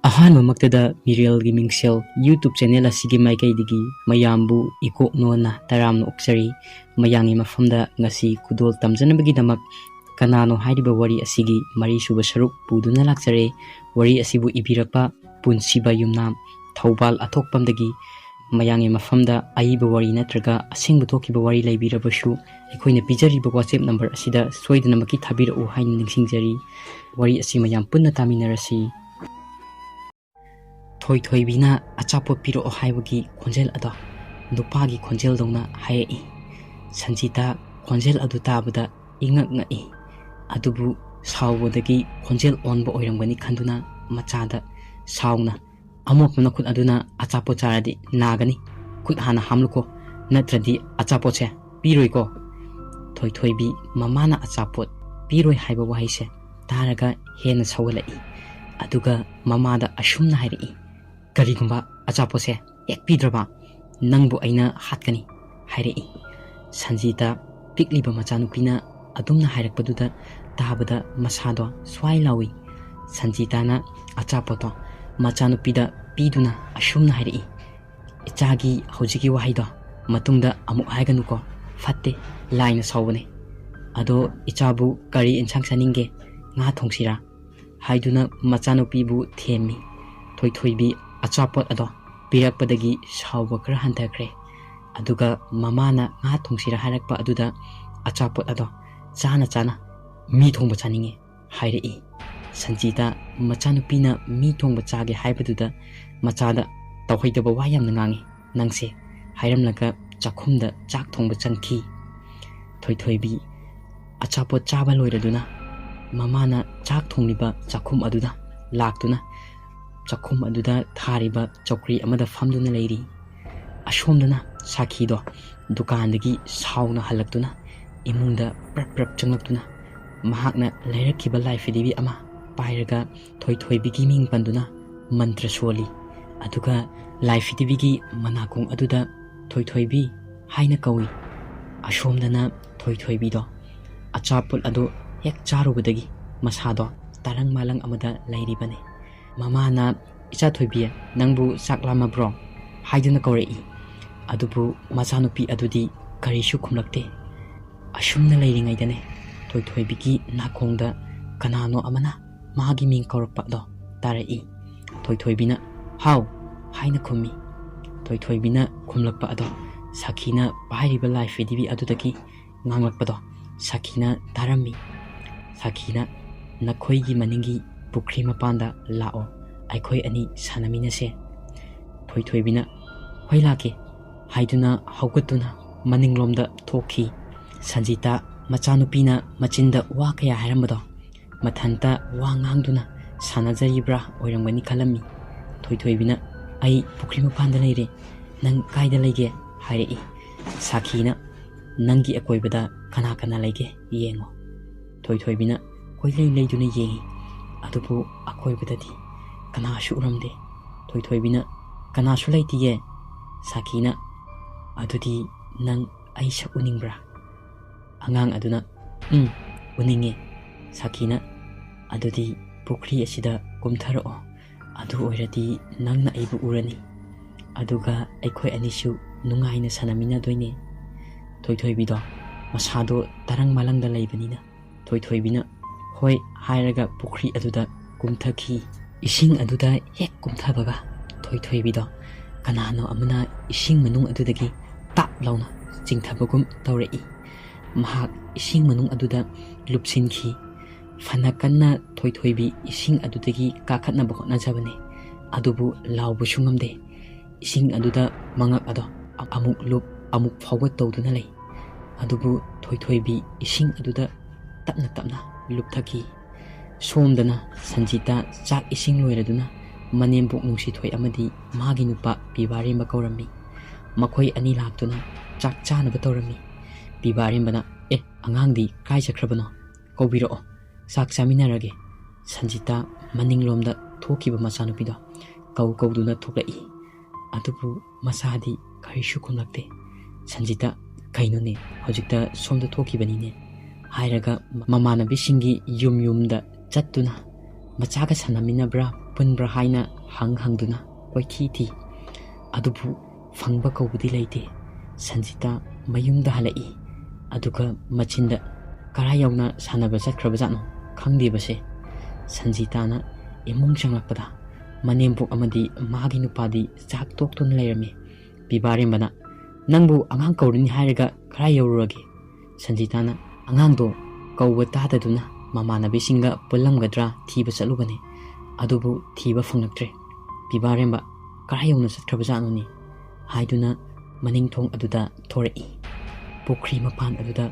ꯑꯍꯥꯟꯕꯃꯛꯇꯗ ꯃꯤꯔꯦꯜꯒꯤ ꯃꯤꯡꯁꯦꯜ YouTube channel ꯑꯁꯤꯒꯤ ꯃꯥꯏꯀꯩꯗꯒꯤ ꯃꯌꯥꯝꯕꯨ ꯏꯀꯣꯛꯅꯣꯅ ꯇꯔꯥꯝꯅ ꯑꯣꯛꯆꯔꯤ꯫ ꯃꯌꯥꯝꯒꯤ ꯃꯐꯝꯗ ꯉꯁꯤ ꯈꯨꯗꯣꯜ ꯇꯝꯖꯅꯕꯒꯤꯗꯃꯛ ꯀꯅꯥꯅꯣ ꯍꯥꯏꯔꯤꯕ ꯋꯥꯔꯤ ꯑꯁꯤꯒꯤ ꯃꯔꯤꯁꯨꯕ ꯁꯔꯨꯛ ꯄꯨꯗꯨꯅ ꯂꯥꯛꯆꯔꯦ꯫ ꯋꯥꯔꯤ ꯑꯁꯤꯕꯨ ꯏꯕꯤꯔꯛꯄ ꯄꯨꯟꯁꯤꯕ ꯌꯨꯝꯅꯥꯝ ꯊꯧꯕꯥꯜ ꯑꯊꯣꯛꯄꯝꯗꯒꯤ꯫ ꯃꯌꯥꯝꯒꯤ ꯃꯐꯝꯗ ꯑꯏꯕ ꯋꯥꯔꯤ ꯅꯠꯇ꯭ꯔꯒ ꯑꯁꯦꯡꯕ ꯊꯣꯛꯈꯤꯕ ꯋꯥꯔꯤ ꯂꯩꯕꯤꯔꯕꯁꯨ ꯑꯩꯈꯣꯏꯅ ꯄꯤꯖꯔꯤꯕ WhatsApp ꯅꯝꯕꯔ ꯑꯁꯤꯗ ꯁꯣꯏꯗꯅꯃꯛꯀꯤ ꯊꯥꯕꯤꯔꯛꯎ ꯍꯥꯏꯅ ꯅꯤꯡꯁꯤꯡꯖꯔꯤ꯫ ꯋꯥꯔꯤ ꯑꯁꯤ ꯃꯌꯥꯝ ꯄꯨꯟꯅ ꯇꯥꯃꯤꯟꯅꯔꯁꯤ꯫ ꯊꯣꯏꯊꯣꯏꯕꯤꯅ ꯑꯆꯥꯄꯣꯠ ꯄꯤꯔꯛꯑꯣ ꯍꯥꯏꯕꯒꯤ ꯈꯣꯟꯖꯦꯜ ꯑꯗꯣ ꯅꯨꯄꯥꯒꯤ ꯈꯣꯟꯖꯦꯜꯗꯧꯅ ꯍꯥꯏꯔꯛꯏ꯫ ꯁꯟꯖꯤꯇꯥ ꯈꯣꯟꯖꯦꯜ ꯑꯗꯨ ꯇꯥꯕꯗ ꯏꯉꯛ ꯉꯛꯏ꯫ ꯑꯗꯨꯕꯨ ꯁꯥꯎꯕꯗꯒꯤ ꯈꯣꯟꯖꯦꯜ ꯑꯣꯟꯕ ꯑꯣꯏꯔꯝꯒꯅꯤ ꯈꯟꯗꯨꯅ ꯃꯆꯥꯗ ꯁꯥꯎꯅ, "ꯑꯃꯣꯠꯄ ꯅꯈꯨꯠ ꯑꯗꯨꯅ ꯑꯆꯥꯄꯣꯠ ꯆꯥꯔꯗꯤ ꯅꯥꯒꯅꯤ, ꯈꯨꯠ ꯍꯥꯟꯅ ꯍꯥꯝꯂꯨꯀꯣ, ꯅꯠꯇ꯭ꯔꯗꯤ ꯑꯆꯥꯄꯣꯠꯁꯦ ꯄꯤꯔꯣꯏꯀꯣ"꯫ ꯊꯣꯏꯊꯣꯏꯕꯤ ꯃꯃꯥꯅ ꯑꯆꯥꯄꯣꯠ ꯄꯤꯔꯣꯏ ꯍꯥꯏꯕ ꯋꯥꯍꯩꯁꯦ ꯇꯥꯔꯒ ꯍꯦꯟꯅ ꯁꯧꯒꯠꯂꯛꯏ꯫ ꯑꯗꯨꯒ ꯃꯃꯥꯗ ꯑꯁꯨꯝꯅ ꯍꯥꯏꯔꯛꯏ, "ꯀꯔꯤꯒꯨꯝꯕ ꯑꯆꯥꯄꯣꯠꯁꯦ ꯍꯦꯛ ꯄꯤꯗ꯭ꯔꯕ ꯅꯪꯕꯨ ꯑꯩꯅ ꯍꯥꯠꯀꯅꯤ" ꯍꯥꯏꯔꯛꯏ꯫ ꯁꯟꯖꯤꯇꯥ ꯄꯤꯛꯂꯤꯕ ꯃꯆꯥꯅꯨꯄꯤꯅ ꯑꯗꯨꯝꯅ ꯍꯥꯏꯔꯛꯄꯗꯨꯗ ꯇꯥꯕꯗ ꯃꯁꯥꯗꯣ ꯁ꯭ꯋꯥꯏ ꯂꯥꯎꯏ꯫ ꯁꯟꯖꯤꯇꯥꯅ ꯑꯆꯥꯄꯣꯠꯇꯣ ꯃꯆꯥꯅꯨꯄꯤꯗ ꯄꯤꯗꯨꯅ ꯑꯁꯨꯝꯅ ꯍꯥꯏꯔꯛꯏ, "ꯏꯆꯥꯒꯤ ꯍꯧꯖꯤꯛꯀꯤ ꯋꯥꯍꯩꯗꯣ ꯃꯇꯨꯡꯗ ꯑꯃꯨꯛ ꯍꯥꯏꯒꯅꯨꯀꯣ, ꯐꯠꯇꯦ, ꯂꯥꯏꯅ ꯁꯥꯎꯕꯅꯦ꯫ ꯑꯗꯣ ꯏꯆꯥꯕꯨ ꯀꯔꯤ ꯏꯟꯁꯥꯡ ꯆꯥꯅꯤꯡꯒꯦ, ꯉꯥ ꯊꯣꯡꯁꯤꯔꯥ"꯫ ꯍꯥꯏꯗꯨꯅ ꯃꯆꯥꯅꯨꯄꯤꯕꯨ ꯊꯦꯝꯃꯤ꯫ ꯊꯣꯏꯊꯣꯏꯕꯤ ꯑꯆꯥꯄꯣꯠ ꯑꯗꯣ ꯄꯤꯔꯛꯄꯗꯒꯤ ꯁꯥꯎꯕ ꯈꯔ ꯍꯟꯊꯈ꯭ꯔꯦ꯫ ꯑꯗꯨꯒ ꯃꯃꯥꯅ ꯉꯥ ꯊꯣꯡꯁꯤꯔꯥ ꯍꯥꯏꯔꯛꯄ ꯑꯗꯨꯗ ꯑꯆꯥꯄꯣꯠ ꯑꯗꯣ ꯆꯥꯅ ꯆꯥꯅ "ꯃꯤ ꯊꯣꯡꯕ ꯆꯥꯅꯤꯡꯉꯦ" ꯍꯥꯏꯔꯛꯏ꯫ ꯁꯟꯖꯤꯇꯥ ꯃꯆꯥꯅꯨꯄꯤꯅ ꯃꯤ ꯊꯣꯡꯕ ꯆꯥꯒꯦ ꯍꯥꯏꯕꯗꯨꯗ ꯃꯆꯥꯗ ꯇꯧꯍꯩꯗꯕ ꯋꯥ ꯌꯥꯝꯅ ꯉꯥꯡꯉꯤ ꯅꯪꯁꯦ ꯍꯥꯏꯔꯝꯂꯒ ꯆꯥꯛꯈꯨꯝꯗ ꯆꯥꯛ ꯊꯣꯡꯕ ꯆꯪꯈꯤ꯫ ꯊꯣꯏꯊꯣꯏꯕꯤ ꯑꯆꯥꯄꯣꯠ ꯆꯥꯕ ꯂꯣꯏꯔꯗꯨꯅ ꯃꯃꯥꯅ ꯆꯥꯛ ꯊꯣꯡꯂꯤꯕ ꯆꯥꯛꯈꯨꯝ ꯑꯗꯨꯗ ꯂꯥꯛꯇꯨꯅ ꯆꯥꯛꯈꯨꯝ ꯑꯗꯨꯗ ꯊꯥꯔꯤꯕ ꯆꯧꯀ꯭ꯔꯤ ꯑꯃꯗ ꯐꯝꯗꯨꯅ ꯂꯩꯔꯤ꯫ ꯑꯁꯣꯝꯗꯅ ꯁꯥꯈꯤꯗꯣ ꯗꯨꯀꯥꯟꯗꯒꯤ ꯁꯥꯎꯅ ꯍꯜꯂꯛꯇꯨꯅ ꯏꯃꯨꯡꯗ ꯄ꯭ꯔꯞ ꯄ꯭ꯔꯞ ꯆꯪꯂꯛꯇꯨꯅ ꯃꯍꯥꯛꯅ ꯂꯩꯔꯛꯈꯤꯕ ꯂꯥꯏ ꯐꯤꯗꯤꯕꯤ ꯑꯃ ꯄꯥꯏꯔꯒ ꯊꯣꯏꯊꯣꯏꯕꯤꯒꯤ ꯃꯤꯡ ꯄꯟꯗꯨꯅ ꯃꯟꯇ꯭ꯔ ꯁꯣꯜꯂꯤ꯫ ꯑꯗꯨꯒ ꯂꯥꯏ ꯐꯤꯗꯤꯕꯤꯒꯤ ꯃꯅꯥꯀꯣꯡ ꯑꯗꯨꯗ "ꯊꯣꯏꯊꯣꯏꯕꯤ" ꯍꯥꯏꯅ ꯀꯧꯏ꯫ ꯑꯁꯣꯝꯗꯅ ꯊꯣꯏꯊꯣꯏꯕꯤꯗꯣ ꯑꯆꯥꯄꯣꯠ ꯑꯗꯨ ꯍꯦꯛ ꯆꯥꯔꯨꯕꯗꯒꯤ ꯃꯁꯥꯗꯣ ꯇꯥꯔꯪ ꯃꯥꯂꯪ ꯑꯃꯗ ꯂꯩꯔꯤꯕꯅꯤ꯫ ꯃꯃꯥꯅ "ꯏꯆꯥꯊꯣꯏꯕꯤ, ꯅꯪꯕꯨ ꯆꯥꯛ ꯂꯥꯝꯃꯕ꯭ꯔꯣ" ꯍꯥꯏꯗꯨꯅ ꯀꯧꯔꯛꯏ꯫ ꯑꯗꯨꯕꯨ ꯃꯆꯥꯅꯨꯄꯤ ꯑꯗꯨꯗꯤ ꯀꯔꯤꯁꯨ ꯈꯨꯝꯂꯛꯇꯦ꯫ ꯑꯁꯨꯝꯅ ꯂꯩꯔꯤꯉꯩꯗꯅꯦ ꯊꯣꯏꯊꯣꯏꯕꯤꯒꯤ ꯅꯥꯀꯣꯡꯗ ꯀꯅꯥꯅꯣ ꯑꯃꯅ ꯃꯥꯒꯤ ꯃꯤꯡ ꯀꯧꯔꯛꯄꯗꯣ ꯇꯥꯔꯛꯏ꯫ ꯊꯣꯏꯊꯣꯏꯕꯤꯅ "ꯍꯥꯎ" ꯍꯥꯏꯅ ꯈꯨꯝꯃꯤ꯫ ꯊꯣꯏꯊꯣꯏꯕꯤꯅ ꯈꯨꯝꯂꯛꯄ ꯑꯗꯣ ꯁꯈꯤꯅ ꯄꯥꯏꯔꯤꯕ ꯂꯥꯏ ꯐꯤꯗꯤꯕꯤ ꯑꯗꯨꯗꯒꯤ ꯉꯥꯡꯂꯛꯄꯗꯣ ꯁꯈꯤꯅ ꯇꯥꯔꯝꯃꯤ꯫ ꯁꯈꯤꯅ "ꯅꯈꯣꯏꯒꯤ ꯃꯅꯤꯡꯒꯤ ꯄꯨꯈ꯭ꯔꯤ ꯃꯄꯥꯟꯗ ꯂꯥꯛꯑꯣ, ꯑꯩꯈꯣꯏ ꯑꯅꯤ ꯁꯥꯟꯅꯃꯤꯟꯅꯁꯦ"꯫ ꯊꯣꯏꯊꯣꯏꯕꯤꯅ "ꯍꯣꯏ ꯂꯥꯛꯀꯦ" ꯍꯥꯏꯗꯨꯅ ꯍꯧꯒꯠꯇꯨꯅ ꯃꯅꯤꯡꯂꯣꯝꯗ ꯊꯣꯛꯈꯤ꯫ ꯁꯟꯖꯤꯇꯥ ꯃꯆꯥꯅꯨꯄꯤꯅ ꯃꯆꯤꯟꯗ ꯋꯥ ꯀꯌꯥ ꯍꯥꯏꯔꯝꯕꯗꯣ ꯃꯊꯟꯇ ꯋꯥ ꯉꯥꯡꯗꯨꯅ ꯁꯥꯟꯅꯖꯔꯤꯕ꯭ꯔꯥ ꯑꯣꯏꯔꯝꯒꯅꯤ ꯈꯜꯂꯝꯃꯤ꯫ ꯊꯣꯏꯊꯣꯏꯕꯤꯅ "ꯑꯩ ꯄꯨꯈ꯭ꯔꯤ ꯃꯄꯥꯟꯗ ꯂꯩꯔꯦ, ꯅꯪ ꯀꯥꯏꯗ ꯂꯩꯒꯦ" ꯍꯥꯏꯔꯛꯏ꯫ ꯁꯥꯈꯤꯅ "ꯅꯪꯒꯤ ꯑꯀꯣꯏꯕꯗ ꯀꯅꯥ ꯀꯅꯥ ꯂꯩꯒꯦ ꯌꯦꯡꯉꯣ". ꯊꯣꯏꯊꯣꯏꯕꯤꯅ ꯀꯣꯏꯂꯩ ꯂꯩꯗꯨꯅ ꯌꯦꯡꯉꯤ꯫ ꯑꯗꯨꯕꯨ ꯑꯀꯣꯏꯕꯗꯗꯤ ꯀꯅꯥꯁꯨ ꯎꯔꯝꯗꯦ꯫ ꯊꯣꯏꯊꯣꯏꯕꯤꯅ "ꯀꯅꯥꯁꯨ ꯂꯩꯇꯤꯌꯦ". ꯁꯥꯈꯤꯅ "ꯑꯗꯨꯗꯤ ꯅꯪ ꯑꯩ ꯁꯛ ꯎꯅꯤꯡꯕ꯭ꯔꯥ"꯫ ꯑꯉꯥꯡ ꯑꯗꯨꯅ "ꯎꯅꯤꯡꯉꯦ". ꯁꯥꯈꯤꯅ "ꯑꯗꯨꯗꯤ ꯄꯨꯈ꯭ꯔꯤ ꯑꯁꯤꯗ ꯀꯨꯝꯊꯔꯛꯑꯣ, ꯑꯗꯨ ꯑꯣꯏꯔꯗꯤ ꯅꯪꯅ ꯑꯩꯕꯨ ꯎꯔꯅꯤ, ꯑꯗꯨꯒ ꯑꯩꯈꯣꯏ ꯑꯅꯤꯁꯨ ꯅꯨꯡꯉꯥꯏꯅ ꯁꯥꯟꯅꯃꯤꯟꯅꯗꯣꯏꯅꯦ". ꯊꯣꯏꯊꯣꯏꯕꯤꯗꯣ ꯃꯁꯥꯗꯣ ꯇꯔꯪ ꯃꯥꯂꯪꯗ ꯂꯩꯕꯅꯤꯅ ꯊꯣꯏꯊꯣꯏꯕꯤꯅ "ꯍꯣꯏ" ꯍꯥꯏꯔꯒ ꯄꯨꯈ꯭ꯔꯤ ꯑꯗꯨꯗ ꯀꯨꯝꯊꯈꯤ꯫ ꯏꯁꯤꯡ ꯑꯗꯨꯗ ꯍꯦꯛ ꯀꯨꯝꯊꯕꯒ ꯊꯣꯏꯊꯣꯏꯕꯤꯗꯣ ꯀꯅꯥꯅꯣ ꯑꯃꯅ ꯏꯁꯤꯡ ꯃꯅꯨꯡ ꯑꯗꯨꯗꯒꯤ ꯇꯥꯞ ꯂꯥꯎꯅ ꯆꯤꯡꯊꯕꯒꯨꯝ ꯇꯧꯔꯛꯏ꯫ ꯃꯍꯥꯛ ꯏꯁꯤꯡ ꯃꯅꯨꯡ ꯑꯗꯨꯗ ꯂꯨꯞꯁꯤꯟꯈꯤ꯫ ꯐꯅ ꯀꯟꯅ ꯊꯣꯏꯊꯣꯏꯕꯤ ꯏꯁꯤꯡ ꯑꯗꯨꯗꯒꯤ ꯀꯥꯈꯠꯅꯕ ꯍꯣꯠꯅꯖꯕꯅꯤ, ꯑꯗꯨꯕꯨ ꯂꯥꯎꯕꯁꯨ ꯉꯝꯗꯦ꯫ ꯏꯁꯤꯡ ꯑꯗꯨꯗ ꯃꯉꯛ ꯑꯗꯣ ꯑꯃꯨꯛ ꯂꯨꯞ ꯑꯃꯨꯛ ꯐꯥꯎꯒꯠ ꯇꯧꯗꯨꯅ ꯂꯩ꯫ ꯑꯗꯨꯕꯨ ꯊꯣꯏꯊꯣꯏꯕꯤ ꯏꯁꯤꯡ ꯑꯗꯨꯗ ꯇꯞꯅ ꯇꯞꯅ ꯂꯨꯞꯊꯈꯤ꯫ ꯁꯣꯝꯗꯅ ꯁꯟꯖꯤꯇꯥ ꯆꯥꯛ ꯏꯁꯤꯡ ꯂꯣꯏꯔꯗꯨꯅ ꯃꯅꯦꯝꯕꯣꯛ ꯅꯨꯡꯁꯤꯊꯣꯏ ꯑꯃꯗꯤ ꯃꯥꯒꯤ ꯅꯨꯄꯥ ꯄꯤꯕꯥꯔꯦꯝꯕ ꯀꯧꯔꯝꯃꯤ꯫ ꯃꯈꯣꯏ ꯑꯅꯤ ꯂꯥꯛꯇꯨꯅ ꯆꯥꯛ ꯆꯥꯅꯕ ꯇꯧꯔꯝꯃꯤ꯫ ꯄꯤꯕꯥꯔꯦꯝꯕꯅ "ꯑꯉꯥꯡꯗꯤ ꯀꯥꯏ ꯆꯠꯈ꯭ꯔꯕꯅꯣ? ꯀꯧꯕꯤꯔꯛꯑꯣ, ꯆꯥꯛ ꯆꯥꯃꯤꯟꯅꯔꯒꯦ". ꯁꯟꯖꯤꯇꯥ ꯃꯅꯤꯡꯂꯣꯝꯗ ꯊꯣꯛꯈꯤꯕ ꯃꯆꯥꯅꯨꯄꯤꯗꯣ ꯀꯧꯗꯨꯅ ꯊꯣꯛꯂꯛꯏ꯫ ꯑꯗꯨꯕꯨ ꯃꯆꯥꯗꯤ ꯀꯔꯤꯁꯨ ꯈꯨꯝꯂꯛꯇꯦ꯫ ꯁꯟꯖꯤꯇꯥ "ꯀꯩꯅꯣꯅꯦ, ꯍꯧꯖꯤꯛꯇ ꯁꯣꯝꯗ ꯊꯣꯛꯈꯤꯕꯅꯤꯅꯦ" ꯍꯥꯏꯔꯒ ꯃꯃꯥꯟꯅꯕꯤꯁꯤꯡꯒꯤ ꯌꯨꯝꯗ ꯆꯠꯇꯨꯅ "ꯃꯆꯥꯒ ꯁꯥꯟꯅꯃꯤꯟꯅꯕ꯭ꯔꯥ ꯄꯨꯟꯕ꯭ꯔꯥ ꯍꯥꯏꯅ ꯍꯪꯗꯨꯅ ꯀꯣꯏꯊꯤ ꯊꯤ ꯑꯗꯨꯕꯨ ꯐꯪꯕ ꯀꯧꯕꯗꯤ ꯂꯩꯇꯦ꯫ ꯁꯟꯖꯤꯇꯥ ꯃꯌꯨꯝꯗ ꯍꯜꯂꯛꯏ ꯑꯗꯨꯒ ꯃꯆꯤꯟꯗ ꯀꯔꯥꯏ ꯌꯧꯅ ꯁꯥꯟꯅꯕ ꯆꯠꯈ꯭ꯔꯕꯖꯥꯠꯅꯣ ꯈꯪꯗꯦꯕꯁꯦ꯫ ꯁꯟꯖꯤꯇꯥꯅ ꯏꯃꯨꯡ ꯆꯪꯂꯛꯄꯗ ꯃꯅꯦꯝꯕꯣꯛ ꯑꯃꯗꯤ ꯃꯥꯒꯤ ꯅꯨꯄꯥꯗꯤ ꯆꯥꯛ ꯇꯣꯛꯇꯨꯅ ꯂꯩꯔꯝꯃꯤ꯫ ꯄꯤꯕꯥꯔꯦꯝꯕꯅ "ꯅꯪꯕꯨ ꯑꯉꯥꯡ ꯀꯧꯔꯅꯤ ꯍꯥꯏꯔꯒ ꯀꯔꯥꯏ ꯌꯧꯔꯨꯔꯒꯦ?" ꯁꯟꯖꯤꯇꯥꯅ "ꯑꯉꯥꯡꯗꯣ ꯀꯧꯕ ꯇꯥꯗꯗꯨꯅ ꯃꯃꯥꯟꯅꯕꯤꯁꯤꯡꯒ ꯄꯨꯜꯂꯝꯒꯗ꯭ꯔꯥ ꯊꯤꯕ ꯆꯠꯂꯨꯕꯅꯤ, ꯑꯗꯨꯕꯨ ꯊꯤꯕ ꯐꯪꯂꯛꯇ꯭ꯔꯦ꯫ ꯄꯤꯕꯥꯔꯦꯝꯕ ꯀꯔꯥꯏ ꯌꯧꯅ ꯆꯠꯈ꯭ꯔꯕꯖꯥꯠꯅꯣꯅꯤ?" ꯍꯥꯏꯗꯨꯅ ꯃꯅꯤꯡꯊꯣꯡ ꯑꯗꯨꯗ ꯊꯣꯔꯛꯏ꯫ ꯄꯨꯈ꯭ꯔꯤ ꯃꯄꯥꯟ ꯑꯗꯨꯗ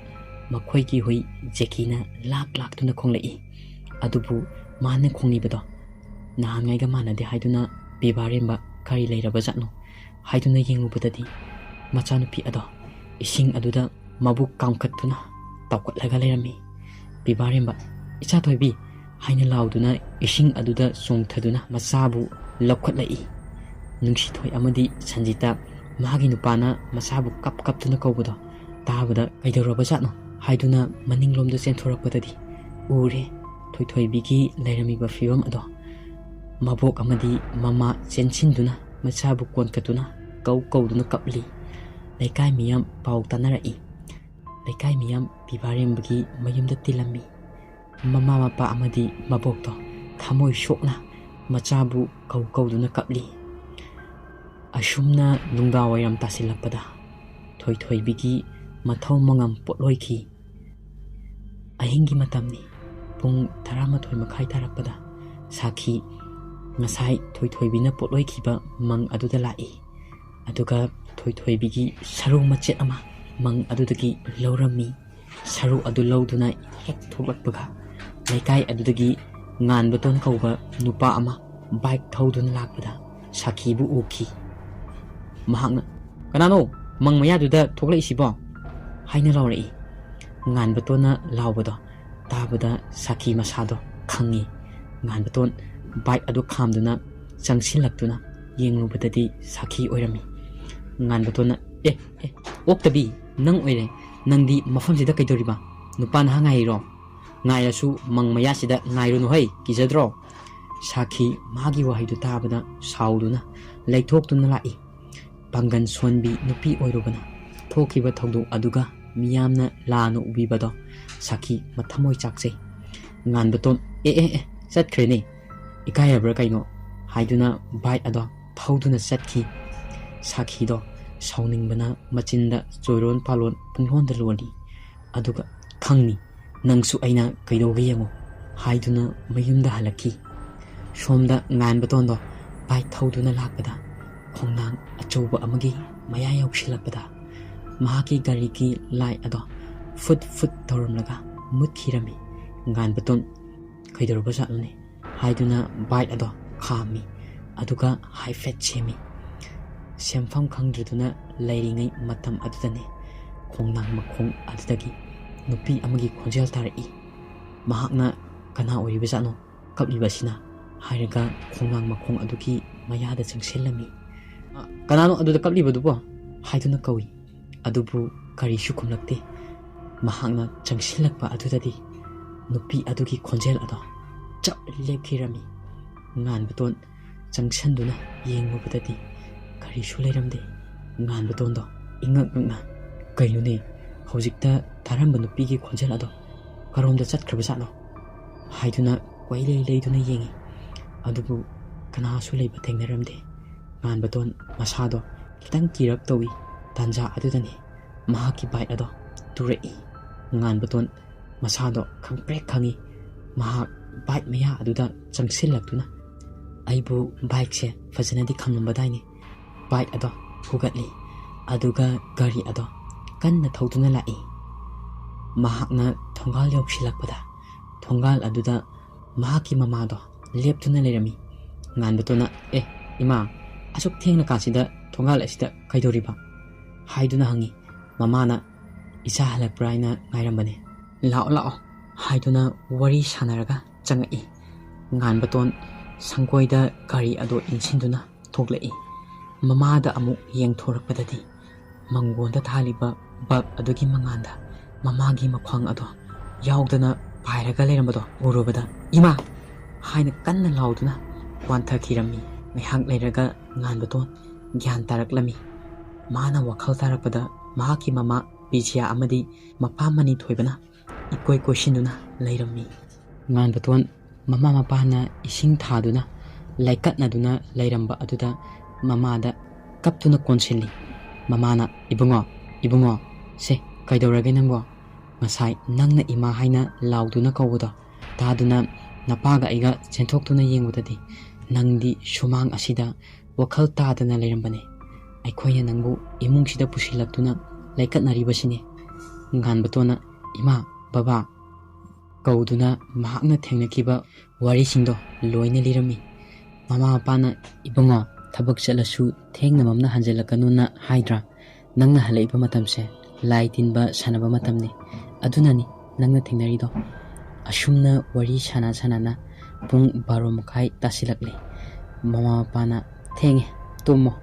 ꯃꯈꯣꯏꯒꯤ ꯍꯨꯏ ꯖꯦꯀꯤꯅ ꯂꯥꯛꯇꯨꯅ ꯈꯣꯡꯂꯛꯏ꯫ ꯑꯗꯨꯕꯨ ꯃꯥꯅ ꯈꯣꯡꯂꯤꯕꯗꯣ ꯅꯍꯥꯟꯉꯩꯒ ꯃꯥꯟꯅꯗꯦ ꯍꯥꯏꯗꯨꯅ ꯄꯤꯕꯥꯔꯦꯝꯕ ꯀꯔꯤ ꯂꯩꯔꯕꯖꯥꯠꯅꯣ ꯍꯥꯏꯗꯨꯅ ꯌꯦꯡꯂꯨꯕꯗꯗꯤ ꯃꯆꯥꯅꯨꯄꯤ ꯑꯗꯣ ꯏꯁꯤꯡ ꯑꯗꯨꯗ ꯃꯕꯨꯛ ꯀꯥꯝꯈꯠꯇꯨꯅ ꯇꯥꯎꯀꯠꯂꯒ ꯂꯩꯔꯝꯃꯤ꯫ ꯄꯤꯕꯥꯔꯦꯝꯕ "ꯏꯆꯥꯊꯣꯏꯕꯤ" ꯍꯥꯏꯅ ꯂꯥꯎꯗꯨꯅ ꯏꯁꯤꯡ ꯑꯗꯨꯗ ꯆꯣꯡꯊꯗꯨꯅ ꯃꯆꯥꯕꯨ ꯂꯧꯈꯠꯂꯛꯏ꯫ ꯅꯨꯡꯁꯤꯊꯣꯏ ꯑꯃꯗꯤ ꯁꯟꯖꯤꯇꯥ ꯃꯥꯒꯤ ꯅꯨꯄꯥꯅ ꯃꯆꯥꯕꯨ ꯀꯞꯇꯨꯅ ꯀꯧꯕꯗꯣ ꯇꯥꯕꯗ ꯀꯩꯗꯧꯔꯕꯖꯥꯠꯅꯣ ꯍꯥꯏꯗꯨꯅ ꯃꯅꯤꯡꯂꯣꯝꯗ ꯆꯦꯟꯊꯣꯔꯛꯄꯗꯗꯤ ꯎꯔꯦ ꯊꯣꯏꯊꯣꯏꯕꯤꯒꯤ ꯂꯩꯔꯝꯃꯤꯕ ꯐꯤꯕꯝ ꯑꯗꯣ꯫ ꯃꯕꯣꯛ ꯑꯃꯗꯤ ꯃꯃꯥ ꯆꯦꯟꯁꯤꯟꯗꯨꯅ ꯃꯆꯥꯕꯨ ꯀꯣꯟꯈꯠꯇꯨꯅ ꯀꯧꯗꯨꯅ ꯀꯞꯂꯤ꯫ ꯂꯩꯀꯥꯏ ꯃꯤꯌꯥꯝ ꯄꯥꯎ ꯇꯥꯅꯔꯛꯏ꯫ ꯂꯩꯀꯥꯏ ꯃꯤꯌꯥꯝ ꯄꯤꯕꯥꯔꯦꯝꯕꯒꯤ ꯃꯌꯨꯝꯗ ꯇꯤꯜꯂꯝꯃꯤ꯫ ꯃꯃꯥ ꯃꯄꯥ ꯑꯃꯗꯤ ꯃꯕꯣꯛꯇꯣ ꯊꯃꯣꯏ ꯁꯣꯛꯅ ꯃꯆꯥꯕꯨ ꯀꯧꯗꯨꯅ ꯀꯞꯂꯤ꯫ ꯑꯁꯨꯝꯅ ꯅꯨꯡꯗꯥꯡꯋꯥꯏꯔꯝ ꯇꯥꯁꯤꯜꯂꯛꯄꯗ ꯊꯣꯏꯊꯣꯏꯕꯤꯒꯤ ꯃꯊꯧ ꯃꯉꯝ ꯄꯣꯠꯂꯣꯏꯈꯤ꯫ ꯑꯍꯤꯡꯒꯤ ꯃꯇꯝꯅꯤ꯫ ꯄꯨꯡ 11:30 ꯇꯥꯔꯛꯄꯗ ꯁꯥꯈꯤ ꯉꯁꯥꯏ ꯊꯣꯏꯊꯣꯏꯕꯤꯅ ꯄꯣꯠꯂꯣꯏꯈꯤꯕ ꯃꯪ ꯑꯗꯨꯗ ꯂꯥꯛꯏ꯫ ꯑꯗꯨꯒ ꯊꯣꯏꯊꯣꯏꯕꯤꯒꯤ ꯁꯔꯨ ꯃꯆꯦꯠ ꯑꯃ ꯃꯪ ꯑꯗꯨꯗꯒꯤ ꯂꯧꯔꯝꯃꯤ꯫ ꯁꯔꯨ ꯑꯗꯨ ꯂꯧꯗꯨꯅ ꯍꯦꯛ ꯊꯣꯛꯂꯛꯄꯒ ꯂꯩꯀꯥꯏ ꯑꯗꯨꯗꯒꯤ ꯉꯥꯟꯕꯇꯣꯟ ꯀꯧꯕ ꯅꯨꯄꯥ ꯑꯃ ꯕꯥꯏꯛ ꯊꯧꯗꯨꯅ ꯂꯥꯛꯄꯗ ꯁꯥꯈꯤꯕꯨ ꯎꯈꯤ꯫ ꯃꯍꯥꯛꯅ "ꯀꯅꯥꯅꯣ ꯃꯪ ꯃꯌꯥꯗꯨꯗ ꯊꯣꯛꯂꯛꯏꯁꯤꯕꯣ?" ꯍꯥꯏꯅ ꯂꯥꯎꯔꯛꯏ꯫ ꯉꯥꯟꯕꯇꯣꯟꯅ ꯂꯥꯎꯕꯗꯣ ꯇꯥꯕꯗ ꯁꯥꯈꯤ ꯃꯁꯥꯗꯣ ꯈꯪꯉꯤ꯫ ꯉꯥꯟꯕꯇꯣꯟ ꯕꯥꯏꯛ ꯑꯗꯨ ꯈꯥꯝꯗꯨꯅ ꯆꯪꯁꯤꯜꯂꯛꯇꯨꯅ ꯌꯦꯡꯂꯨꯕꯗꯗꯤ ꯁꯥꯈꯤ ꯑꯣꯏꯔꯝꯃꯤ꯫ ꯉꯥꯟꯕꯇꯣꯟꯅ "ꯑꯦ ꯑꯣꯛꯇꯕꯤ, ꯅꯪ ꯑꯣꯏꯔꯦ꯫ ꯅꯪꯗꯤ ꯃꯐꯝꯁꯤꯗ ꯀꯩꯗꯧꯔꯤꯕ? ꯅꯨꯄꯥ ꯅꯍꯥ ꯉꯥꯏꯔꯤꯔꯣ? ꯉꯥꯏꯔꯁꯨ ꯃꯪ ꯃꯌꯥꯁꯤꯗ ꯉꯥꯏꯔꯨꯅꯨꯍꯩ, ꯀꯤꯖꯗ꯭ꯔꯣ?" ꯁꯥꯈꯤ ꯃꯥꯒꯤ ꯋꯥꯍꯩꯗꯨ ꯇꯥꯕꯗ ꯁꯥꯎꯗꯨꯅ ꯂꯩꯊꯣꯛꯇꯨꯅ ꯂꯥꯛꯏ꯫ ꯄꯥꯡꯒꯟ ꯁꯣꯟꯕꯤ ꯅꯨꯄꯤ ꯑꯣꯏꯔꯨꯕꯅ ꯊꯣꯛꯈꯤꯕ ꯊꯧꯗꯣꯛ ꯑꯗꯨꯒ ꯃꯤꯌꯥꯝꯅ ꯂꯥꯟꯅ ꯎꯕꯤꯕꯗꯣ ꯁꯥꯈꯤ ꯃꯊꯃꯣꯏ ꯆꯥꯛꯆꯩ꯫ ꯉꯥꯟꯕꯇꯣꯟ "ꯆꯠꯈ꯭ꯔꯦꯅꯦ, ꯏꯀꯥꯏꯔꯕ꯭ꯔꯥ ꯀꯩꯅꯣ?" ꯍꯥꯏꯗꯨꯅ ꯕꯥꯏꯛ ꯑꯗꯣ ꯊꯧꯗꯨꯅ ꯆꯠꯈꯤ꯫ ꯁꯥꯈꯤꯗꯣ ꯁꯥꯎꯅꯤꯡꯕꯅ ꯃꯆꯤꯟꯗ ꯆꯣꯏꯔꯣꯟ ꯄꯥꯂꯣꯟ ꯄꯨꯡꯂꯣꯟꯗ ꯂꯣꯜꯂꯤ꯫ ꯑꯗꯨꯒ "ꯈꯪꯅꯤ, ꯅꯪꯁꯨ ꯑꯩꯅ ꯀꯩꯗꯧꯒꯦ ꯌꯦꯡꯉꯣ" ꯍꯥꯏꯗꯨꯅ ꯃꯌꯨꯝꯗ ꯍꯜꯂꯛꯈꯤ꯫ ꯁꯣꯝꯗ ꯉꯥꯟꯕꯇꯣꯟꯗꯣ ꯕꯥꯏꯛ ꯊꯧꯗꯨꯅ ꯂꯥꯛꯄꯗ ꯈꯣꯡꯅꯥꯡ ꯑꯆꯧꯕ ꯑꯃꯒꯤ ꯃꯌꯥ ꯌꯧꯁꯤꯜꯂꯛꯄꯗ ꯃꯍꯥꯛꯀꯤ ꯒꯥꯔꯤꯒꯤ ꯂꯥꯏꯠ ꯑꯗꯣ ꯐꯨꯠ ꯇꯧꯔꯝꯂꯒ ꯃꯨꯠꯈꯤꯔꯝꯃꯤ꯫ ꯉꯥꯟꯕꯇꯣꯟ "ꯀꯩꯗꯧꯔꯕꯖꯥꯠꯅꯣꯅꯦ?" ꯍꯥꯏꯗꯨꯅ ꯕꯥꯏꯛ ꯑꯗꯣ ꯈꯥꯝꯃꯤ ꯑꯗꯨꯒ ꯍꯥꯏꯐꯦꯠ ꯁꯦꯝꯃꯤ꯫ ꯁꯦꯝꯐꯝ ꯈꯪꯗ꯭ꯔꯗꯨꯅ ꯂꯩꯔꯤꯉꯩ ꯃꯇꯝ ꯑꯗꯨꯗꯅꯤ ꯈꯣꯡꯅꯥꯡ ꯃꯈꯣꯡ ꯑꯗꯨꯗꯒꯤ ꯅꯨꯄꯤ ꯑꯃꯒꯤ ꯈꯣꯟꯖꯦꯜ ꯇꯥꯔꯛꯏ꯫ ꯃꯍꯥꯛꯅ "ꯀꯅꯥ ꯑꯣꯏꯔꯤꯕꯖꯥꯠꯅꯣ ꯀꯞꯂꯤꯕ ꯑꯁꯤꯅ?" ꯍꯥꯏꯔꯒ ꯈꯣꯡꯅꯥꯡ ꯃꯈꯣꯡ ꯑꯗꯨꯒꯤ ꯃꯌꯥꯗ ꯆꯪꯁꯤꯜꯂꯝꯃꯤ꯫ "ꯀꯅꯥꯅꯣ ꯑꯗꯨꯗ ꯀꯞꯂꯤꯕꯗꯨꯕꯣ?" ꯍꯥꯏꯗꯨꯅ ꯀꯧꯏ꯫ ꯑꯗꯨꯕꯨ ꯀꯔꯤꯁꯨ ꯈꯨꯝꯂꯛꯇꯦ꯫ ꯃꯍꯥꯛꯅ ꯆꯪꯁꯤꯜꯂꯛꯄ ꯑꯗꯨꯗꯗꯤ ꯅꯨꯄꯤ ꯑꯗꯨꯒꯤ ꯈꯣꯟꯖꯦꯜ ꯑꯗꯣ ꯆꯞ ꯂꯦꯞꯈꯤꯔꯝꯃꯤ꯫ ꯉꯥꯟꯕꯇꯣꯟ ꯆꯪꯁꯟꯗꯨꯅ ꯌꯦꯡꯂꯨꯕꯗꯗꯤ ꯀꯔꯤꯁꯨ ꯂꯩꯔꯝꯗꯦ꯫ ꯉꯥꯟꯕꯇꯣꯟꯗꯣ ꯏꯉꯛ "ꯀꯩꯅꯣꯅꯦ, ꯍꯧꯖꯤꯛꯇ ꯇꯥꯔꯝꯕ ꯅꯨꯄꯤꯒꯤ ꯈꯣꯟꯖꯦꯜ ꯑꯗꯣ ꯀꯔꯣꯝꯗ ꯆꯠꯈ꯭ꯔꯕꯖꯥꯠꯅꯣ?" ꯍꯥꯏꯗꯨꯅ ꯀꯣꯏꯂꯩ ꯂꯩꯗꯨꯅ ꯌꯦꯡꯉꯤ꯫ ꯑꯗꯨꯕꯨ ꯀꯅꯥꯁꯨ ꯂꯩꯕ ꯊꯦꯡꯅꯔꯝꯗꯦ꯫ ꯉꯥꯟꯕꯇꯣꯟ ꯃꯁꯥꯗꯣ ꯈꯤꯇꯪ ꯀꯤꯔꯞ ꯇꯧꯏ꯫ ꯇꯥꯟꯖꯥ ꯑꯗꯨꯗꯅꯤ ꯃꯍꯥꯛꯀꯤ ꯕꯥꯏꯛ ꯑꯗꯣ ꯇꯨꯔꯛꯏ꯫ ꯉꯥꯟꯕꯇꯣꯟ ꯃꯁꯥꯗꯣ ꯈꯪꯄ꯭ꯔꯦꯛ ꯈꯪꯉꯤ꯫ ꯃꯍꯥꯛ ꯕꯥꯏꯛ ꯃꯌꯥ ꯑꯗꯨꯗ ꯆꯪꯁꯤꯜꯂꯛꯇꯨꯅ "ꯑꯩꯕꯨ ꯕꯥꯏꯛꯁꯦ ꯐꯖꯅꯗꯤ ꯈꯪꯂꯝꯕꯗꯥꯏꯅꯤ" ꯕꯥꯏꯛ ꯑꯗꯣ ꯍꯨꯒꯠꯂꯤ꯫ ꯑꯗꯨꯒ ꯒꯥꯔꯤ ꯑꯗꯣ ꯀꯟꯅ ꯊꯧꯗꯨꯅ ꯂꯥꯛꯏ꯫ ꯃꯍꯥꯛꯅ ꯊꯣꯡꯒꯥꯜ ꯌꯧꯁꯤꯜꯂꯛꯄꯗ ꯊꯣꯡꯒꯥꯜ ꯑꯗꯨꯗ ꯃꯍꯥꯛꯀꯤ ꯃꯃꯥꯗꯣ ꯂꯦꯞꯇꯨꯅ ꯂꯩꯔꯝꯃꯤ꯫ ꯉꯥꯟꯕꯇꯣꯟꯅ "ꯏꯃꯥ, ꯑꯁꯨꯛ ꯊꯦꯡꯅ ꯀꯥꯟꯁꯤꯗ ꯊꯣꯡꯒꯥꯜ ꯑꯁꯤꯗ ꯀꯩꯗꯧꯔꯤꯕ?" ꯍꯥꯏꯗꯨꯅ ꯍꯪꯉꯤ꯫ ꯃꯃꯥꯅ "ꯏꯆꯥ ꯍꯜꯂꯛꯄ꯭ꯔꯥ ꯍꯥꯏꯅ ꯉꯥꯏꯔꯝꯕꯅꯦ, ꯂꯥꯛꯑꯣ" ꯍꯥꯏꯗꯨꯅ ꯋꯥꯔꯤ ꯁꯥꯟꯅꯔꯒ ꯆꯪꯉꯛꯏ꯫ ꯉꯥꯟꯕꯇꯣꯟ ꯁꯪꯒꯣꯏꯗ ꯒꯥꯔꯤ ꯑꯗꯣ ꯏꯟꯁꯤꯟꯗꯨꯅ ꯊꯣꯛꯂꯛꯏ꯫ ꯃꯃꯥꯗ ꯑꯃꯨꯛ ꯌꯦꯡꯊꯣꯔꯛꯄꯗꯗꯤ ꯃꯪꯒꯣꯟꯗ ꯊꯥꯜꯂꯤꯕ ꯕꯜꯕ ꯑꯗꯨꯒꯤ ꯃꯉꯥꯜꯗ ꯃꯃꯥꯒꯤ ꯃꯈ꯭ꯋꯥꯡ ꯑꯗꯣ ꯌꯥꯎꯗꯅ ꯄꯥꯏꯔꯒ ꯂꯩꯔꯝꯕꯗꯣ ꯎꯔꯨꯕꯗ "ꯏꯃꯥ" ꯍꯥꯏꯅ ꯀꯟꯅ ꯂꯥꯎꯗꯨꯅ ꯋꯥꯟꯊꯈꯤꯔꯝꯃꯤ꯫ ꯉꯥꯏꯍꯥꯛ ꯂꯩꯔꯒ ꯉꯥꯟꯕꯇꯣꯟ ꯒ꯭ꯌꯥꯟ ꯇꯥꯔꯛꯂꯝꯃꯤ꯫ ꯃꯥꯅ ꯋꯥꯈꯜ ꯇꯥꯔꯛꯄꯗ ꯃꯍꯥꯛꯀꯤ ꯃꯃꯥ ꯕꯤꯖꯌꯥ ꯑꯃꯗꯤ ꯃꯄꯥ ꯃꯅꯤꯊꯣꯏꯕꯅ ꯏꯀꯣꯏ ꯀꯣꯏꯁꯤꯟꯗꯨꯅ ꯂꯩꯔꯝꯃꯤ꯫ ꯉꯥꯟꯕꯇꯣꯟ ꯃꯃꯥ ꯃꯄꯥꯅ ꯏꯁꯤꯡ ꯊꯥꯗꯨꯅ ꯂꯩꯀꯠꯅꯗꯨꯅ ꯂꯩꯔꯝꯕ ꯑꯗꯨꯗ ꯃꯃꯥꯗ ꯀꯞꯇꯨꯅ ꯀꯣꯟꯁꯤꯜꯂꯤ꯫ ꯃꯃꯥꯅ "ꯏꯕꯨꯡꯉꯣ, ꯏꯕꯨꯡꯉꯣ, ꯁꯦ ꯀꯩꯗꯧꯔꯒꯦ ꯅꯪꯕꯣ? ꯉꯁꯥꯏ ꯅꯪꯅ ꯏꯃꯥ ꯍꯥꯏꯅ ꯂꯥꯎꯗꯨꯅ ꯀꯧꯕꯗꯣ ꯇꯥꯗꯨꯅ ꯅꯄꯥꯒ ꯑꯩꯒ ꯆꯦꯟꯊꯣꯛꯇꯨꯅ ꯌꯦꯡꯕꯗꯗꯤ ꯅꯪꯗꯤ ꯁꯨꯃꯥꯡ ꯑꯁꯤꯗ ꯋꯥꯈꯜ ꯇꯥꯗꯅ ꯂꯩꯔꯝꯕꯅꯦ꯫ ꯑꯩꯈꯣꯏꯅ ꯅꯪꯕꯨ ꯏꯃꯨꯡꯁꯤꯗ ꯄꯨꯁꯤꯜꯂꯛꯇꯨꯅ ꯂꯩꯀꯠꯅꯔꯤꯕꯁꯤꯅꯦ." ꯉꯥꯟꯕꯇꯣꯟꯅ "ꯏꯃꯥ, ꯕꯕꯥ" ꯀꯧꯗꯨꯅ ꯃꯍꯥꯛꯅ ꯊꯦꯡꯅꯈꯤꯕ ꯋꯥꯔꯤꯁꯤꯡꯗꯣ ꯂꯣꯏꯅ ꯂꯤꯔꯝꯃꯤ꯫ ꯃꯃꯥ ꯃꯄꯥꯅ "ꯏꯕꯨꯡꯉꯣ, ꯊꯕꯛ ꯆꯠꯂꯁꯨ ꯊꯦꯡꯅ ꯃꯝꯅ ꯍꯟꯖꯤꯜꯂꯛꯀꯅꯨꯅ ꯍꯥꯏꯗ꯭ꯔꯥ? ꯅꯪꯅ ꯍꯜꯂꯛꯏꯕ ꯃꯇꯝꯁꯦ ꯂꯥꯏ ꯇꯤꯟꯕ ꯁꯥꯟꯅꯕ ꯃꯇꯝꯅꯤ. ꯑꯗꯨꯅꯅꯤ ꯅꯪꯅ ꯊꯦꯡꯅꯔꯤꯗꯣ." ꯑꯁꯨꯝꯅ ꯋꯥꯔꯤ ꯁꯥꯟꯅ ꯁꯥꯟꯅꯅ ꯄꯨꯡ 12:30 ꯇꯥꯁꯤꯜꯂꯛꯂꯦ꯫ ꯃꯃꯥ ꯃꯄꯥꯅ "ꯊꯦꯡꯉꯦ, ꯇꯨꯝꯃꯣ,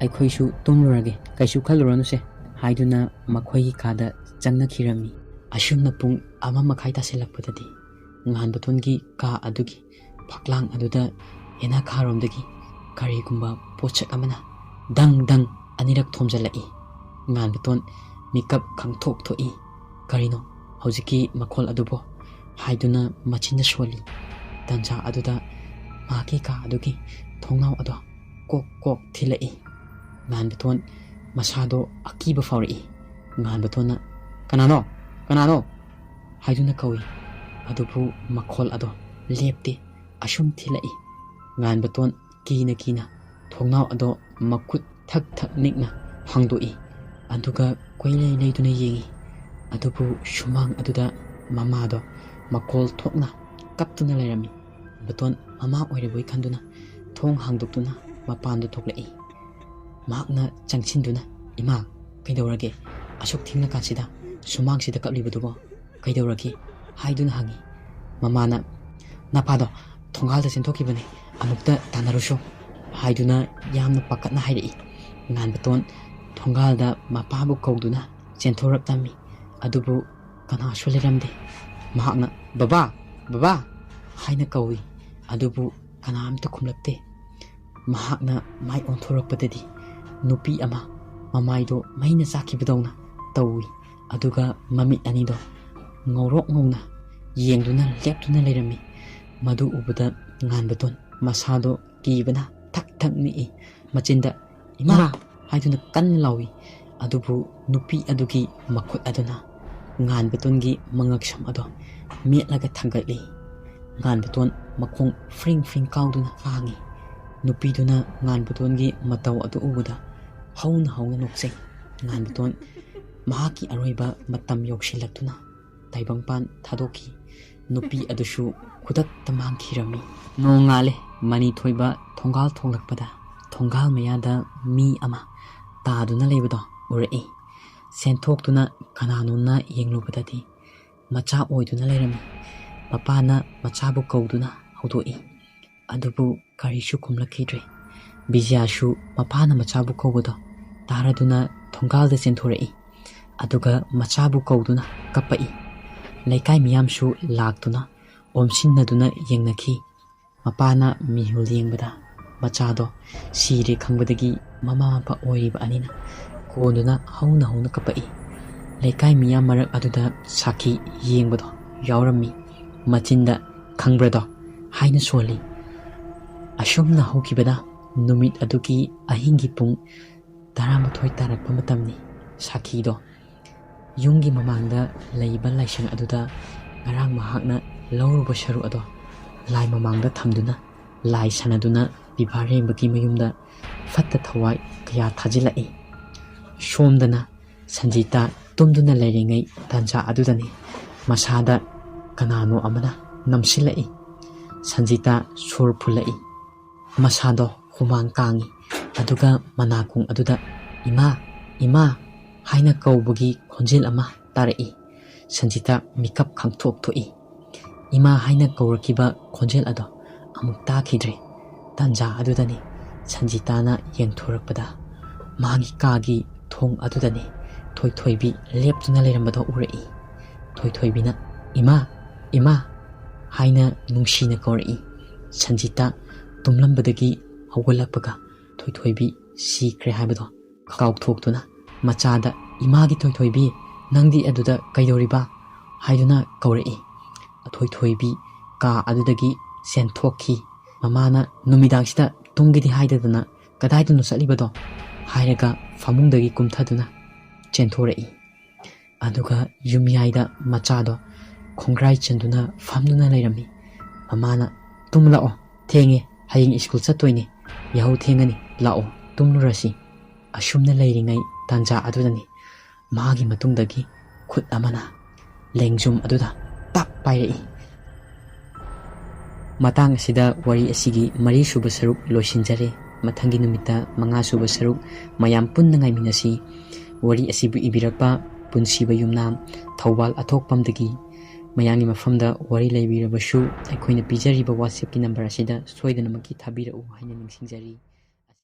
ꯑꯩꯈꯣꯏꯁꯨ ꯇꯨꯝꯂꯨꯔꯒꯦ, ꯀꯩꯁꯨ ꯈꯜꯂꯨꯔꯅꯨꯁꯦ" ꯍꯥꯏꯗꯨꯅ ꯃꯈꯣꯏꯒꯤ ꯀꯥꯗ ꯆꯪꯅꯈꯤꯔꯝꯃꯤ꯫ ꯑꯁꯨꯝꯅ ꯄꯨꯡ 1:30 ꯇꯥꯁꯤꯜꯂꯛꯄꯗꯗꯤ ꯉꯥꯟꯕꯇꯣꯟꯒꯤ ꯀꯥ ꯑꯗꯨꯒꯤ ꯐꯛꯂꯥꯡ ꯑꯗꯨꯗ ꯌꯦꯅꯈꯥꯔꯣꯝꯗꯒꯤ ꯀꯔꯤꯒꯨꯝꯕ ꯄꯣꯠꯁꯛ ꯑꯃꯅ ꯗꯪ ꯗꯪ ꯑꯅꯤꯔꯛ ꯊꯣꯝꯖꯤꯜꯂꯛꯏ꯫ ꯉꯥꯟꯕꯇꯣꯟ ꯃꯤꯀꯞ ꯈꯪꯊꯣꯛ ꯊꯣꯛꯏ꯫ "ꯀꯔꯤꯅꯣ ꯍꯧꯖꯤꯛꯀꯤ ꯃꯈꯣꯜ ꯑꯗꯨꯕꯣ?" ꯍꯥꯏꯗꯨꯅ ꯃꯆꯤꯟꯗ ꯁꯣꯜꯂꯤ꯫ ꯇꯟꯖꯥ ꯑꯗꯨꯗ ꯃꯍꯥꯛꯀꯤ ꯀꯥ ꯑꯗꯨꯒꯤ ꯊꯣꯡꯅꯥꯎ ꯑꯗꯣ ꯀꯣꯛ ꯀꯣꯛ ꯊꯤꯜꯂꯛꯏ꯫ ꯉꯥꯟꯕꯇꯣꯟ ꯃꯁꯥꯗꯣ ꯑꯀꯤꯕ ꯐꯥꯎꯔꯛꯏ꯫ ꯉꯥꯟꯕꯇꯣꯟꯅ "ꯀꯅꯥꯅꯣ? ꯀꯅꯥꯅꯣ?" ꯍꯥꯏꯗꯨꯅ ꯀꯧꯏ꯫ ꯑꯗꯨꯕꯨ ꯃꯈꯣꯜ ꯑꯗꯣ ꯂꯦꯞꯇꯦ, ꯑꯁꯨꯝ ꯊꯤꯜꯂꯛꯏ꯫ ꯉꯥꯟꯕꯇꯣꯟ ꯀꯤꯅ ꯀꯤꯅ ꯊꯣꯡꯅꯥꯎ ꯑꯗꯣ ꯃꯈꯨꯠ ꯊꯛ ꯊꯛ ꯅꯤꯛꯅ ꯍꯥꯡꯗꯣꯛꯏ꯫ ꯑꯗꯨꯒ ꯀꯣꯏꯂꯩ ꯂꯩꯗꯨꯅ ꯌꯦꯡꯏ꯫ ꯑꯗꯨꯕꯨ ꯁꯨꯃꯥꯡ ꯑꯗꯨꯗ ꯃꯃꯥꯗꯣ ꯃꯀꯣꯜ ꯊꯣꯛꯅ ꯀꯞꯇꯨꯅ ꯂꯩꯔꯝꯃꯤ꯫ ꯉꯥꯟꯕꯇꯣꯟ ꯃꯃꯥ ꯑꯣꯏꯔꯕꯣꯏ ꯈꯟꯗꯨꯅ ꯊꯣꯡ ꯍꯥꯡꯗꯣꯛꯇꯨꯅ ꯃꯄꯥꯟꯗ ꯊꯣꯛꯂꯛꯏ꯫ ꯃꯍꯥꯛꯅ ꯆꯪꯁꯤꯟꯗꯨꯅ "ꯏꯃꯥ, ꯀꯩꯗꯧꯔꯒꯦ? ꯑꯁꯨꯛ ꯊꯦꯡꯂꯀꯥꯟꯁꯤꯗ ꯁꯨꯃꯥꯡꯁꯤꯗ ꯀꯞꯂꯤꯕꯗꯨꯕꯣ ꯀꯩꯗꯧꯔꯒꯦ?" ꯍꯥꯏꯗꯨꯅ ꯍꯪꯉꯤ꯫ ꯃꯃꯥꯅ "ꯅꯄꯥꯗꯣ ꯊꯣꯡꯒꯥꯜꯗ ꯆꯦꯟꯊꯣꯛꯈꯤꯕꯅꯤ, ꯑꯃꯨꯛꯇ ꯇꯥꯟꯅꯔꯨꯁꯣ" ꯍꯥꯏꯗꯨꯅ ꯌꯥꯝꯅ ꯄꯥꯈꯠꯅ ꯍꯥꯏꯔꯛꯏ꯫ ꯉꯥꯟꯕꯇꯣꯟ ꯊꯣꯡꯒꯥꯜꯗ ꯃꯄꯥꯕꯨ ꯀꯧꯗꯨꯅ ꯆꯦꯟꯊꯣꯔꯛꯂꯝꯃꯤ꯫ ꯑꯗꯨꯕꯨ ꯀꯅꯥꯁꯨ ꯂꯩꯔꯝꯗꯦ꯫ ꯃꯍꯥꯛꯅ "ꯕꯕꯥ, ꯕꯕꯥ" ꯍꯥꯏꯅ ꯀꯧꯏ꯫ ꯑꯗꯨꯕꯨ ꯀꯅꯥꯝꯇ ꯈꯨꯝꯂꯛꯇꯦ꯫ ꯃꯍꯥꯛꯅ ꯃꯥꯏ ꯑꯣꯟꯊꯣꯔꯛꯄꯗꯗꯤ ꯅꯨꯄꯤ ꯑꯃ ꯃꯃꯥꯏꯗꯣ ꯃꯩꯅ ꯆꯥꯛꯈꯤꯕꯗꯧꯅ ꯇꯧꯏ꯫ ꯑꯗꯨꯒ ꯃꯃꯤꯠ ꯑꯅꯤꯗꯣ ꯉꯧꯔꯣꯛ ꯉꯧꯅ ꯌꯦꯡꯗꯨꯅ ꯂꯦꯞꯇꯨꯅ ꯂꯩꯔꯝꯃꯤ꯫ ꯃꯗꯨ ꯎꯕꯗ ꯉꯥꯟꯕꯇꯣꯟ ꯃꯁꯥꯗꯣ ꯀꯤꯕꯅ ꯊꯛ ꯊꯛ ꯅꯤꯛꯏ꯫ ꯃꯆꯤꯟꯗ "ꯏꯃꯥ" ꯍꯥꯏꯗꯨꯅ ꯀꯟꯅ ꯂꯥꯎꯏ꯫ ꯑꯗꯨꯕꯨ ꯅꯨꯄꯤ ꯑꯗꯨꯒꯤ ꯃꯈꯨꯠ ꯑꯗꯨꯅ ꯉꯥꯟꯕꯇꯣꯟꯒꯤ ꯃꯉꯛꯁꯝ ꯑꯗꯣ ꯃꯦꯠꯂꯒ ꯊꯥꯡꯒꯠꯂꯤ꯫ ꯉꯥꯟꯕꯇꯣꯟ ꯃꯈꯣꯡ ꯐ꯭ꯔꯤꯡ ꯐ꯭ꯔꯤꯡ ꯀꯥꯎꯗꯨꯅ ꯍꯥꯡꯉꯤ꯫ ꯅꯨꯄꯤꯗꯨꯅ ꯉꯥꯟꯕꯇꯣꯟꯒꯤ ꯃꯇꯧ ꯑꯗꯨ ꯎꯕꯗ ꯍꯧꯅ ꯍꯧꯅ ꯅꯣꯛꯆꯩ꯫ ꯉꯥꯟꯕꯇꯣꯟ ꯃꯍꯥꯛꯀꯤ ꯑꯔꯣꯏꯕ ꯃꯇꯝ ꯌꯧꯁꯤꯜꯂꯛꯇꯨꯅ ꯇꯥꯏꯕꯪꯄꯥꯟ ꯊꯥꯗꯣꯛꯈꯤ꯫ ꯅꯨꯄꯤ ꯑꯗꯨꯁꯨ ꯈꯨꯗꯛꯇ ꯃꯥꯡꯈꯤꯔꯝꯃꯤ꯫ ꯅꯣꯡꯉꯥꯜꯂꯦ꯫ ꯃꯅꯤꯊꯣꯏꯕ ꯊꯣꯡꯒꯥꯜ ꯊꯣꯛꯂꯛꯄꯗ ꯊꯣꯡꯒꯥꯜ ꯃꯌꯥꯗ ꯃꯤ ꯑꯃ ꯇꯥꯗꯨꯅ ꯂꯩꯕꯗꯣ ꯎꯔꯛꯏ꯫ ꯆꯦꯟꯊꯣꯛꯇꯨꯅ ꯀꯅꯥꯅꯣꯅ ꯌꯦꯡꯂꯨꯕꯗꯗꯤ ꯃꯆꯥ ꯑꯣꯏꯗꯨꯅ ꯂꯩꯔꯝꯃꯤ꯫ ꯃꯄꯥꯅ ꯃꯆꯥꯕꯨ ꯀꯧꯗꯨꯅ ꯍꯧꯗꯣꯛꯏ꯫ ꯑꯗꯨꯕꯨ ꯀꯔꯤꯁꯨ ꯈꯨꯝꯂꯛꯈꯤꯗ꯭ꯔꯦ꯫ ꯕꯤꯖꯌꯥꯁꯨ ꯃꯄꯥꯅ ꯃꯆꯥꯕꯨ ꯀꯧꯕꯗꯣ ꯇꯥꯔꯗꯨꯅ ꯊꯣꯡꯒꯥꯜꯗ ꯆꯦꯟꯊꯣꯔꯛꯏ꯫ ꯑꯗꯨꯒ ꯃꯆꯥꯕꯨ ꯀꯧꯗꯨꯅ ꯀꯞꯄꯛꯏ꯫ ꯂꯩꯀꯥꯏ ꯃꯤꯌꯥꯝꯁꯨ ꯂꯥꯛꯇꯨꯅ ꯑꯣꯝꯁꯤꯟꯅꯗꯨꯅ ꯌꯦꯡꯅꯈꯤ꯫ ꯃꯄꯥꯅ ꯃꯤꯍꯨꯜ ꯌꯦꯡꯕꯗ ꯃꯆꯥꯗꯣ ꯁꯤꯔꯦ ꯈꯪꯕꯗꯒꯤ ꯃꯃꯥ ꯃꯄꯥ ꯑꯣꯏꯔꯤꯕ ꯑꯅꯤꯅ ꯀꯣꯟꯗꯨꯅ ꯍꯧꯅ ꯍꯧꯅ ꯀꯞꯄꯛꯏ꯫ ꯂꯩꯀꯥꯏ ꯃꯤꯌꯥꯝ ꯃꯔꯛ ꯑꯗꯨꯗ ꯁꯥꯈꯤ ꯌꯦꯡꯕꯗꯣ ꯌꯥꯎꯔꯝꯃꯤ꯫ ꯃꯆꯤꯟꯗ "ꯈꯪꯕ꯭ꯔꯗꯣ" ꯍꯥꯏꯅ ꯁꯣꯜꯂꯤ꯫ ꯑꯁꯨꯝꯅ ꯍꯧꯈꯤꯕꯅ ꯅꯨꯃꯤꯠ ꯑꯗꯨꯒꯤ ꯑꯍꯤꯡꯒꯤ ꯄꯨꯡ 12 ꯇꯥꯔꯛꯄ ꯃꯇꯝꯅꯤ꯫ ꯁꯥꯈꯤꯗꯣ ꯌꯨꯝꯒꯤ ꯃꯃꯥꯡꯗ ꯂꯩꯕ ꯂꯥꯏꯁꯪ ꯑꯗꯨꯗ ꯉꯔꯥꯡ ꯃꯍꯥꯛꯅ ꯂꯧꯔꯨꯕ ꯁꯔꯨꯛ ꯑꯗꯣ ꯂꯥꯏ ꯃꯃꯥꯡꯗ ꯊꯝꯗꯨꯅ ꯂꯥꯏ ꯁꯥꯟꯅꯗꯨꯅ ꯄꯤꯕꯥꯔꯦꯝꯕꯒꯤ ꯃꯌꯨꯝꯗ ꯐꯠꯇ ꯊꯋꯥꯏ ꯀꯌꯥ ꯊꯥꯖꯤꯜꯂꯛꯏ꯫ ꯁꯣꯝꯗꯅ ꯁꯟꯖꯤꯇꯥ ꯇꯨꯝꯗꯨꯅ ꯂꯩꯔꯤꯉꯩ ꯇꯥꯟꯖꯥ ꯑꯗꯨꯗꯅꯤ ꯃꯁꯥꯗ ꯀꯅꯥꯅꯣ ꯑꯃꯅ ꯅꯝꯁꯤꯜꯂꯛꯏ꯫ ꯁꯟꯖꯤꯇꯥ ꯁꯣꯔ ꯐꯨꯜꯂꯛꯏ꯫ ꯃꯁꯥꯗꯣ ꯍꯨꯃꯥꯡ ꯀꯥꯡꯏ꯫ ꯑꯗꯨꯒ ꯃꯅꯥꯀꯣꯡ ꯑꯗꯨꯗ "ꯏꯃꯥ, ꯏꯃꯥ" ꯍꯥꯏꯅ ꯀꯧꯕꯒꯤ ꯈꯣꯟꯖꯦꯜ ꯑꯃ ꯇꯥꯔꯛꯏ꯫ ꯁꯟꯖꯤꯇꯥ ꯃꯤꯀꯞ ꯈꯪꯊꯣꯛ ꯊꯣꯛꯏ꯫ ꯏꯃꯥ ꯍꯥꯏꯅ ꯀꯧꯔꯛꯈꯤꯕ ꯈꯣꯟꯖꯦꯜ ꯑꯗꯣ ꯑꯃꯨꯛ ꯇꯥꯈꯤꯗ꯭ꯔꯦ꯫ ꯇꯥꯟꯖꯥ ꯑꯗꯨꯗꯅꯤ ꯁꯟꯖꯤꯇꯥꯅ ꯌꯦꯡꯊꯣꯔꯛꯄꯗ ꯃꯥꯒꯤ ꯀꯥꯒꯤ ꯊꯣꯡ ꯑꯗꯨꯗꯅꯤ ꯊꯣꯏꯊꯣꯏꯕꯤ ꯂꯦꯞꯇꯨꯅ ꯂꯩꯔꯝꯕꯗꯣ ꯎꯔꯛꯏ꯫ ꯊꯣꯏꯊꯣꯏꯕꯤꯅ "ꯏꯃꯥ, ꯏꯃꯥ" ꯍꯥꯏꯅ ꯅꯨꯡꯁꯤꯅ ꯀꯧꯔꯛꯏ꯫ ꯁꯟꯖꯤꯇꯥ ꯇꯨꯝꯂꯝꯕꯗꯒꯤ ꯍꯧꯒꯠꯂꯛꯄꯒ ꯊꯣꯏꯊꯣꯏꯕꯤ ꯁꯤꯈ꯭ꯔꯦ ꯍꯥꯏꯕꯗꯣ ꯀꯥꯎꯊꯣꯛꯇꯨꯅ ꯃꯆꯥꯗ ꯏꯃꯥꯒꯤ ꯊꯣꯏꯊꯣꯏꯕꯤ ꯅꯪꯗꯤ ꯑꯗꯨꯗ ꯀꯩꯗꯧꯔꯤꯕ ꯍꯥꯏꯗꯨꯅ ꯀꯧꯔꯛꯏ꯫ ꯊꯣꯏꯊꯣꯏꯕꯤ ꯀꯥ ꯑꯗꯨꯗꯒꯤ ꯆꯦꯟꯊꯣꯛꯈꯤ꯫ ꯃꯃꯥꯅ ꯅꯨꯃꯤꯗꯥꯡꯁꯤꯗ ꯇꯨꯝꯒꯦꯗꯤ ꯍꯥꯏꯗꯗꯅ ꯀꯗꯥꯏꯗꯅꯣ ꯆꯠꯂꯤꯕꯗꯣ ꯍꯥꯏꯔꯒ ꯐꯃꯨꯡꯗꯒꯤ ꯀꯨꯝꯊꯗꯨꯅ ꯆꯦꯟꯊꯣꯔꯛꯏ꯫ ꯑꯗꯨꯒ ꯌꯨꯝꯌꯥꯏꯗ ꯃꯆꯥꯗꯣ ꯈꯣꯡꯒ꯭ꯔꯥꯏ ꯆꯟꯗꯨꯅ ꯐꯝꯗꯨꯅ ꯂꯩꯔꯝꯃꯤ꯫ ꯃꯃꯥꯅ ꯇꯨꯝꯂꯛꯑꯣ ꯊꯦꯡꯉꯦ ꯍꯌꯦꯡ ꯁ꯭ꯀꯨꯜ ꯆꯠꯇꯣꯏꯅꯤ ꯌꯥꯍꯧ ꯊꯦꯡꯒꯅꯤ ꯂꯥꯛꯑꯣ ꯇꯨꯝꯂꯨꯔꯁꯤ꯫ ꯑꯁꯨꯝꯅ ꯂꯩꯔꯤꯉꯩ ꯇꯥꯟꯖꯥ ꯑꯗꯨꯗꯅꯤ ꯃꯥꯒꯤ ꯃꯇꯨꯡꯗꯒꯤ ꯈꯨꯠ ꯑꯃꯅ ꯂꯦꯡꯖꯨꯝ ꯑꯗꯨꯗ ꯇꯞ ꯄꯥꯏꯔꯛꯏ꯫ ꯃꯇꯥꯡ ꯑꯁꯤꯗ ꯋꯥꯔꯤ ꯑꯁꯤꯒꯤ 4ꯁꯨꯕ ꯁꯔꯨꯛ ꯂꯣꯏꯁꯤꯟꯖꯔꯦ꯫ ꯃꯊꯪꯒꯤ ꯅꯨꯃꯤꯠꯇ 5ꯁꯨꯕ ꯁꯔꯨꯛ ꯃꯌꯥꯝ ꯄꯨꯟꯅ ꯉꯥꯏꯃꯤꯟꯅꯁꯤ꯫ ꯋꯥꯔꯤ ꯑꯁꯤꯕꯨ ꯏꯕꯤꯔꯛꯄ ꯄꯨꯟꯁꯤꯕ ꯌꯨꯝꯅꯥꯝ ꯊꯧꯕꯥꯜ ꯑꯊꯣꯛꯄꯝꯗꯒꯤ꯫ ꯃꯌꯥꯝꯒꯤ ꯃꯐꯝꯗ ꯋꯥꯔꯤ ꯂꯩꯕꯤꯔꯕꯁꯨ ꯑꯩꯈꯣꯏꯅ ꯄꯤꯖꯔꯤꯕ ꯋꯥꯆꯦꯞꯀꯤ ꯅꯝꯕꯔ ꯑꯁꯤꯗ ꯁꯣꯏꯗꯅꯃꯛꯀꯤ ꯊꯥꯕꯤꯔꯛꯎ ꯍꯥꯏꯅ ꯅꯤꯡꯁꯤꯡꯖꯔꯤ꯫